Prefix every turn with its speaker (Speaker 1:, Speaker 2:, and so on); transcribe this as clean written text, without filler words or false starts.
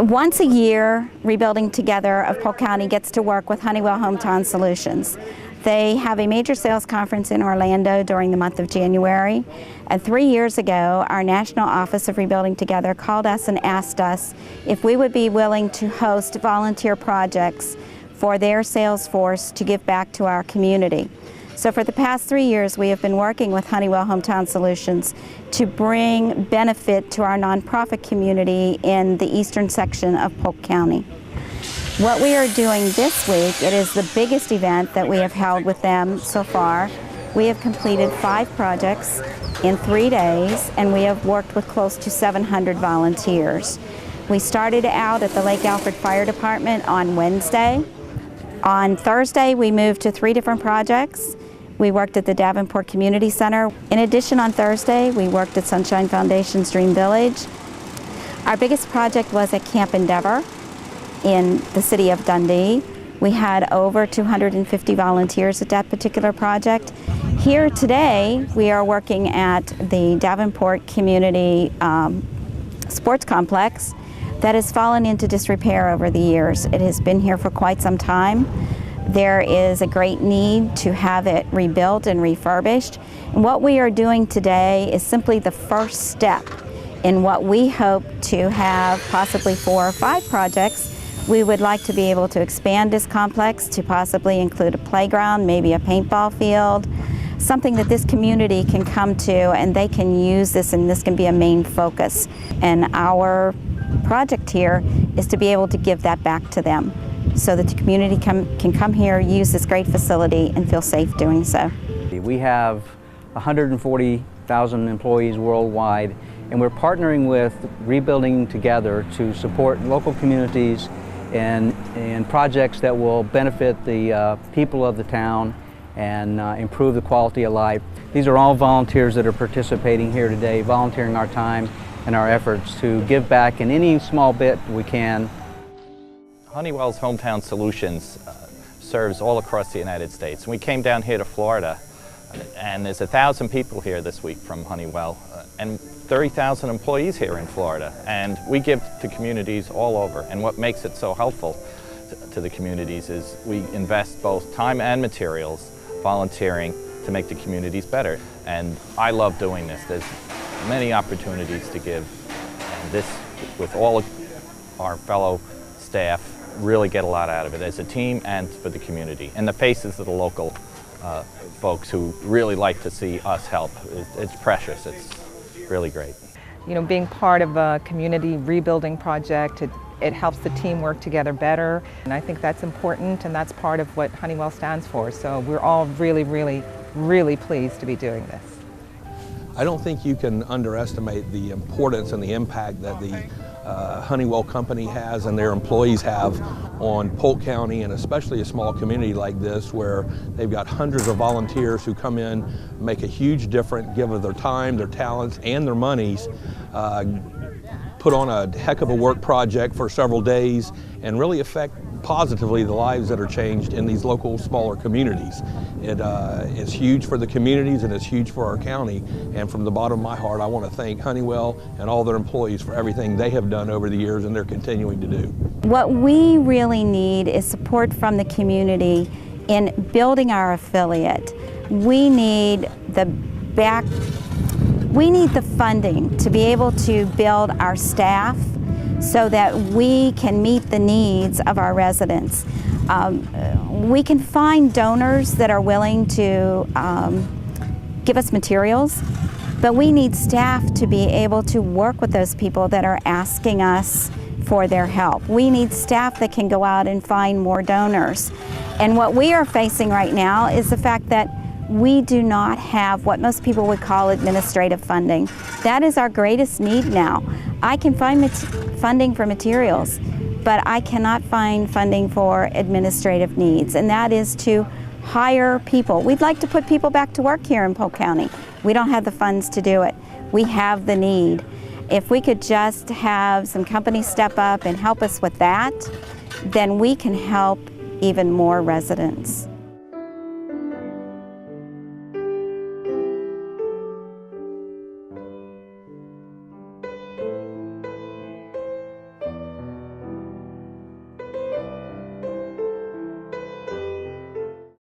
Speaker 1: Once a year, Rebuilding Together of Polk County gets to work with Honeywell Hometown Solutions. They have a major sales conference in Orlando during the month of January. And 3 years ago, our National Office of Rebuilding Together called us and asked us if we would be willing to host volunteer projects for their sales force to give back to our community. So for the past 3 years, we have been working with Honeywell Hometown Solutions to bring benefit to our nonprofit community in the eastern section of Polk County. What we are doing this week, it is the biggest event that we have held with them so far. We have completed 5 projects in 3 days, and we have worked with close to 700 volunteers. We started out at the Lake Alfred Fire Department on Wednesday. On Thursday, we moved to 3 different projects. We worked at the Davenport Community Center. In addition, on Thursday, we worked at Sunshine Foundation's Dream Village. Our biggest project was at Camp Endeavor in the city of Dundee. We had over 250 volunteers at that particular project. Here today, we are working at the Davenport Community Sports Complex that has fallen into disrepair over the years. It has been here for quite some time. There is a great need to have it rebuilt and refurbished. And what we are doing today is simply the first step in what we hope to have possibly 4 or 5 projects. We would like to be able to expand this complex to possibly include a playground, maybe a paintball field, something that this community can come to and they can use this, and this can be a main focus. And our project here is to be able to give that back to them so that the community can come here, use this great facility, and feel safe doing so.
Speaker 2: We have 140,000 employees worldwide, and we're partnering with Rebuilding Together to support local communities and projects that will benefit the people of the town and improve the quality of life. These are all volunteers that are participating here today, volunteering our time and our efforts to give back in any small bit we can.
Speaker 3: Honeywell's Hometown Solutions serves all across the United States. We came down here to Florida, and there's 1,000 people here this week from Honeywell, and 30,000 employees here in Florida. And we give to communities all over, and what makes it so helpful to the communities is we invest both time and materials, volunteering, to make the communities better. And I love doing this. There's many opportunities to give, and this, with all of our fellow staff, really get a lot out of it as a team and for the community. And the faces of the local folks who really like to see us help, it's precious. It's really great.
Speaker 4: You know, being part of a community rebuilding project, it helps the team work together better. And I think that's important, and that's part of what Honeywell stands for. So we're all really, really, really pleased to be doing this.
Speaker 5: I don't think you can underestimate the importance and the impact that the Honeywell company has and their employees have on Polk County, and especially a small community like this where they've got hundreds of volunteers who come in, make a huge difference, give of their time, their talents, and their monies, put on a heck of a work project for several days, and really affect positively the lives that are changed in these local smaller communities. It's huge for the communities, and it's huge for our county, and from the bottom of my heart I want to thank Honeywell and all their employees for everything they have done over the years and they're continuing to do.
Speaker 1: What we really need is support from the community in building our affiliate. We need the funding to be able to build our staff so that we can meet the needs of our residents. We can find donors that are willing to give us materials, but we need staff to be able to work with those people that are asking us for their help. We need staff that can go out and find more donors. And what we are facing right now is the fact that we do not have what most people would call administrative funding. That is our greatest need now. I can find funding for materials, but I cannot find funding for administrative needs, and that is to hire people. We'd like to put people back to work here in Polk County. We don't have the funds to do it. We have the need. If we could just have some companies step up and help us with that, then we can help even more residents.